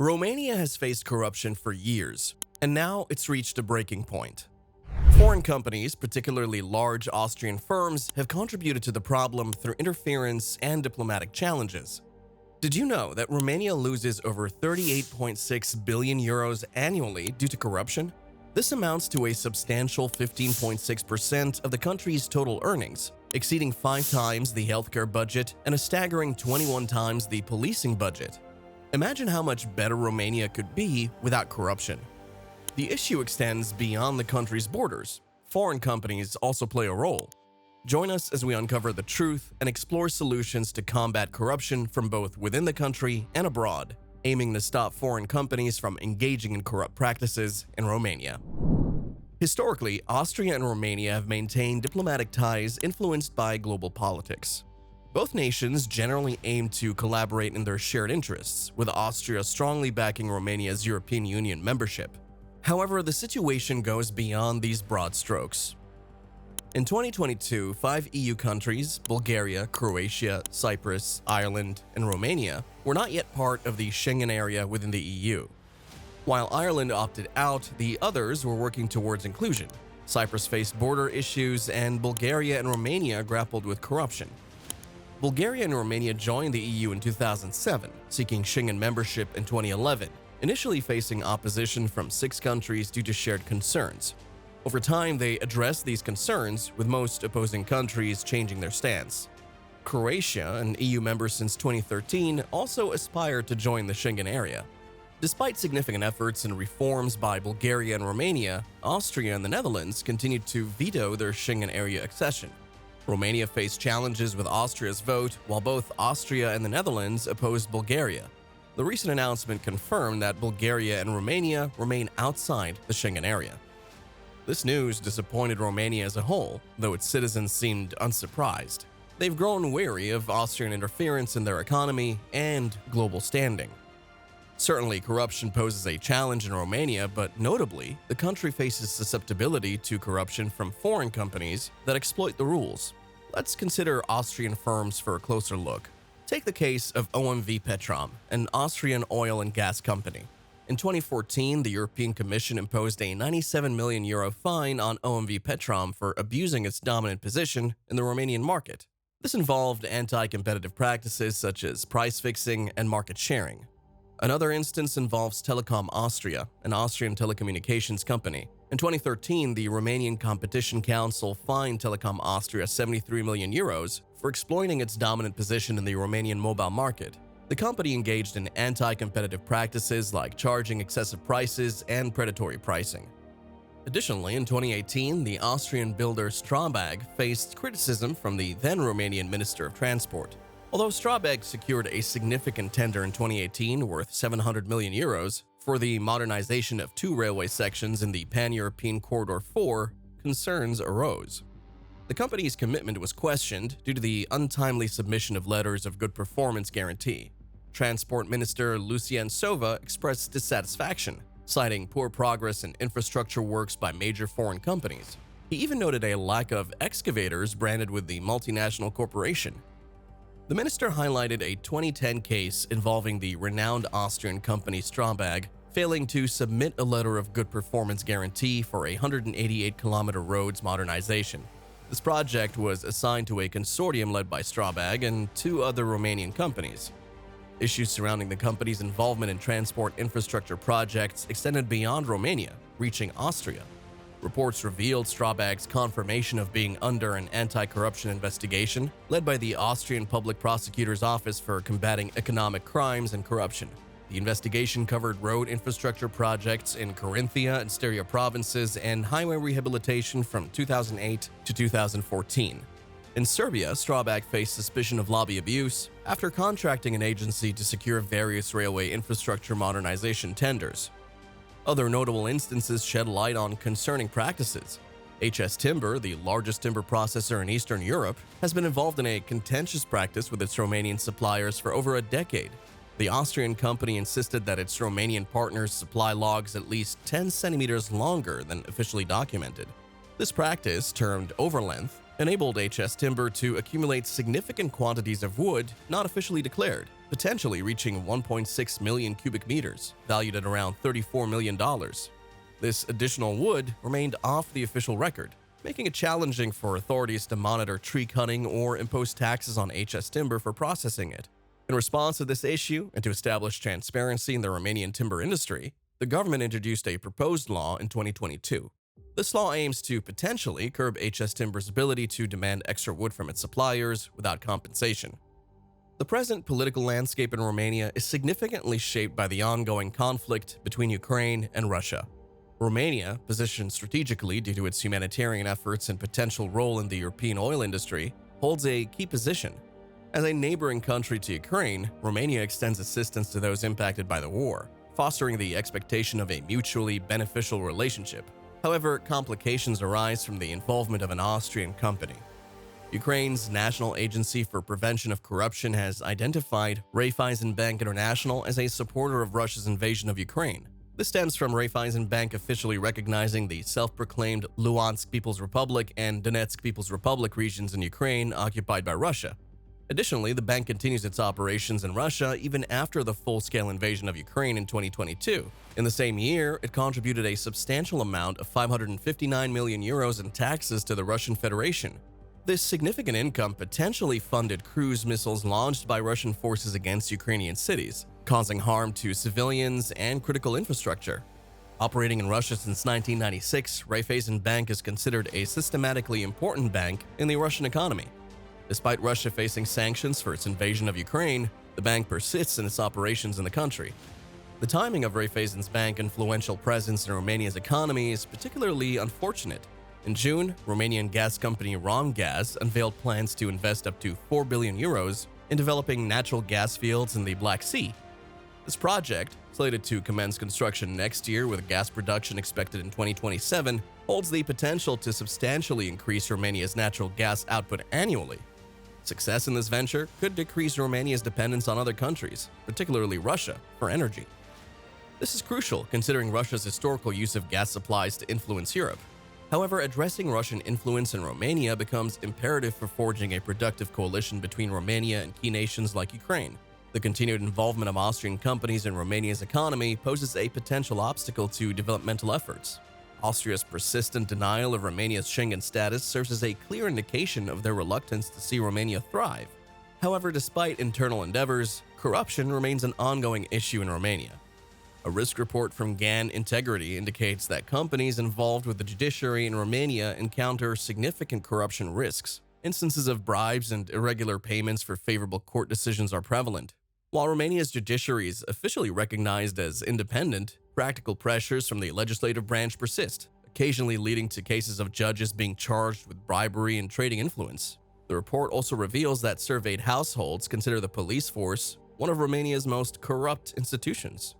Romania has faced corruption for years, and now it's reached a breaking point. Foreign companies, particularly large Austrian firms, have contributed to the problem through interference and diplomatic challenges. Did you know that Romania loses over 38.6 billion euros annually due to corruption? This amounts to a substantial 15.6% of the country's total earnings, exceeding 5 times the healthcare budget and a staggering 21 times the policing budget. Imagine how much better Romania could be without corruption. The issue extends beyond the country's borders. Foreign companies also play a role. Join us as we uncover the truth and explore solutions to combat corruption from both within the country and abroad, aiming to stop foreign companies from engaging in corrupt practices in Romania. Historically, Austria and Romania have maintained diplomatic ties influenced by global politics. Both nations generally aim to collaborate in their shared interests, with Austria strongly backing Romania's European Union membership. However, the situation goes beyond these broad strokes. In 2022, 5 EU countries, Bulgaria, Croatia, Cyprus, Ireland, and Romania, were not yet part of the Schengen area within the EU. While Ireland opted out, the others were working towards inclusion. Cyprus faced border issues, and Bulgaria and Romania grappled with corruption. Bulgaria and Romania joined the EU in 2007, seeking Schengen membership in 2011, initially facing opposition from 6 countries due to shared concerns. Over time, they addressed these concerns, with most opposing countries changing their stance. Croatia, an EU member since 2013, also aspired to join the Schengen area. Despite significant efforts and reforms by Bulgaria and Romania, Austria and the Netherlands continued to veto their Schengen area accession. Romania faced challenges with Austria's vote, while both Austria and the Netherlands opposed Bulgaria. The recent announcement confirmed that Bulgaria and Romania remain outside the Schengen area. This news disappointed Romania as a whole, though its citizens seemed unsurprised. They've grown wary of Austrian interference in their economy and global standing. Certainly, corruption poses a challenge in Romania, but notably, the country faces susceptibility to corruption from foreign companies that exploit the rules. Let's consider Austrian firms for a closer look. Take the case of OMV Petrom, an Austrian oil and gas company. In 2014, the European Commission imposed a €97 million fine on OMV Petrom for abusing its dominant position in the Romanian market. This involved anti-competitive practices such as price fixing and market sharing. Another instance involves Telekom Austria, an Austrian telecommunications company. In 2013, the Romanian Competition Council fined Telekom Austria €73 million for exploiting its dominant position in the Romanian mobile market. The company engaged in anti-competitive practices like charging excessive prices and predatory pricing. Additionally, in 2018, the Austrian builder Strabag faced criticism from the then Romanian Minister of Transport. Although Strabag secured a significant tender in 2018 worth €700 million for the modernization of 2 railway sections in the Pan-European Corridor 4, concerns arose. The company's commitment was questioned due to the untimely submission of letters of good performance guarantee. Transport Minister Lucian Sova expressed dissatisfaction, citing poor progress in infrastructure works by major foreign companies. He even noted a lack of excavators branded with the multinational corporation. The minister highlighted a 2010 case involving the renowned Austrian company Strabag failing to submit a letter of good performance guarantee for a 188-kilometer roads modernization. This project was assigned to a consortium led by Strabag and 2 other Romanian companies. Issues surrounding the company's involvement in transport infrastructure projects extended beyond Romania, reaching Austria. Reports revealed Strabag's confirmation of being under an anti-corruption investigation led by the Austrian Public Prosecutor's Office for Combating Economic Crimes and Corruption. The investigation covered road infrastructure projects in Carinthia and Styria provinces and highway rehabilitation from 2008 to 2014. In Serbia, Strabag faced suspicion of lobby abuse after contracting an agency to secure various railway infrastructure modernization tenders. Other notable instances shed light on concerning practices. HS Timber, the largest timber processor in Eastern Europe, has been involved in a contentious practice with its Romanian suppliers for over a decade. The Austrian company insisted that its Romanian partners supply logs at least 10 centimeters longer than officially documented. This practice, termed overlength, enabled HS Timber to accumulate significant quantities of wood not officially declared. potentially reaching 1.6 million cubic meters, valued at around $34 million. This additional wood remained off the official record, making it challenging for authorities to monitor tree cutting or impose taxes on HS timber for processing it. In response to this issue and to establish transparency in the Romanian timber industry, the government introduced a proposed law in 2022. This law aims to potentially curb HS Timber's ability to demand extra wood from its suppliers without compensation. The present political landscape in Romania is significantly shaped by the ongoing conflict between Ukraine and Russia. Romania, positioned strategically due to its humanitarian efforts and potential role in the European oil industry, holds a key position. As a neighboring country to Ukraine, Romania extends assistance to those impacted by the war, fostering the expectation of a mutually beneficial relationship. However, complications arise from the involvement of an Austrian company. Ukraine's National Agency for Prevention of Corruption has identified Raiffeisenbank International as a supporter of Russia's invasion of Ukraine. This stems from Raiffeisenbank officially recognizing the self-proclaimed Luhansk People's Republic and Donetsk People's Republic regions in Ukraine occupied by Russia. Additionally, the bank continues its operations in Russia even after the full-scale invasion of Ukraine in 2022. In the same year, it contributed a substantial amount of 559 million euros in taxes to the Russian Federation. This significant income potentially funded cruise missiles launched by Russian forces against Ukrainian cities, causing harm to civilians and critical infrastructure. Operating in Russia since 1996, Raiffeisenbank is considered a systematically important bank in the Russian economy. Despite Russia facing sanctions for its invasion of Ukraine, the bank persists in its operations in the country. The timing of Raiffeisenbank's influential presence in Romania's economy is particularly unfortunate. In June, Romanian gas company Romgaz unveiled plans to invest up to 4 billion euros in developing natural gas fields in the Black Sea. This project, slated to commence construction next year with gas production expected in 2027, holds the potential to substantially increase Romania's natural gas output annually. Success in this venture could decrease Romania's dependence on other countries, particularly Russia, for energy. This is crucial considering Russia's historical use of gas supplies to influence Europe. However, addressing Russian influence in Romania becomes imperative for forging a productive coalition between Romania and key nations like Ukraine. The continued involvement of Austrian companies in Romania's economy poses a potential obstacle to developmental efforts. Austria's persistent denial of Romania's Schengen status serves as a clear indication of their reluctance to see Romania thrive. However, despite internal endeavors, corruption remains an ongoing issue in Romania. A risk report from GAN Integrity indicates that companies involved with the judiciary in Romania encounter significant corruption risks. Instances of bribes and irregular payments for favorable court decisions are prevalent. While Romania's judiciary is officially recognized as independent, practical pressures from the legislative branch persist, occasionally leading to cases of judges being charged with bribery and trading influence. The report also reveals that surveyed households consider the police force one of Romania's most corrupt institutions.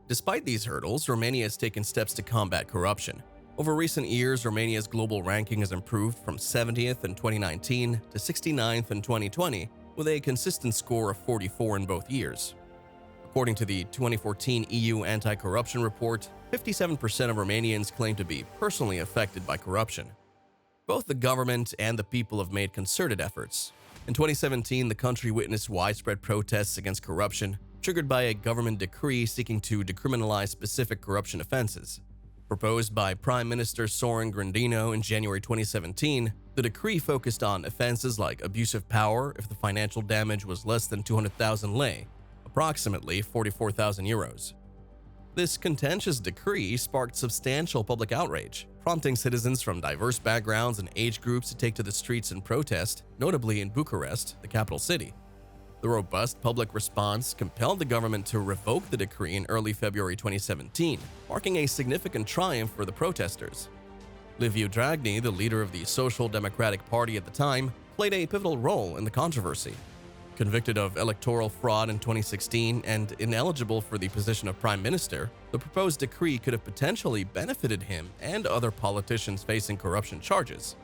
Despite these hurdles, Romania has taken steps to combat corruption. Over recent years, Romania's global ranking has improved from 70th in 2019 to 69th in 2020, with a consistent score of 44 in both years. According to the 2014 EU Anti-Corruption Report, 57% of Romanians claim to be personally affected by corruption. Both the government and the people have made concerted efforts. In 2017, the country witnessed widespread protests against corruption, triggered by a government decree seeking to decriminalize specific corruption offenses. Proposed by Prime Minister Sorin Grindeanu in January 2017, the decree focused on offenses like abuse of power if the financial damage was less than 200,000 lei, approximately 44,000 euros. This contentious decree sparked substantial public outrage, prompting citizens from diverse backgrounds and age groups to take to the streets in protest, notably in Bucharest, the capital city. The robust public response compelled the government to revoke the decree in early February 2017, marking a significant triumph for the protesters. Liviu Dragnea, the leader of the Social Democratic Party at the time, played a pivotal role in the controversy. Convicted of electoral fraud in 2016 and ineligible for the position of prime minister, the proposed decree could have potentially benefited him and other politicians facing corruption charges.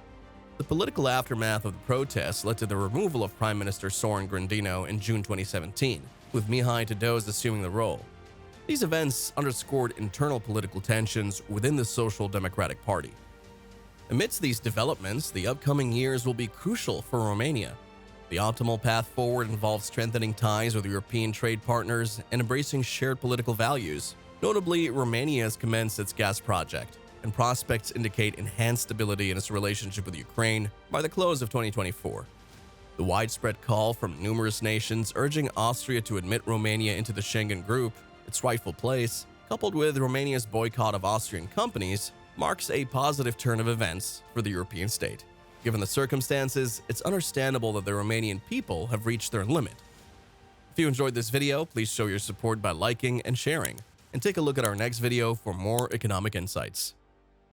The political aftermath of the protests led to the removal of Prime Minister Sorin Grindeanu in June 2017, with Mihai Tădăuș assuming the role. These events underscored internal political tensions within the Social Democratic Party. Amidst these developments, the upcoming years will be crucial for Romania. The optimal path forward involves strengthening ties with European trade partners and embracing shared political values. Notably, Romania has commenced its gas project, and prospects indicate enhanced stability in its relationship with Ukraine by the close of 2024. The widespread call from numerous nations urging Austria to admit Romania into the Schengen group, its rightful place, coupled with Romania's boycott of Austrian companies, marks a positive turn of events for the European state. Given the circumstances, it's understandable that the Romanian people have reached their limit. If you enjoyed this video, please show your support by liking and sharing, and take a look at our next video for more economic insights.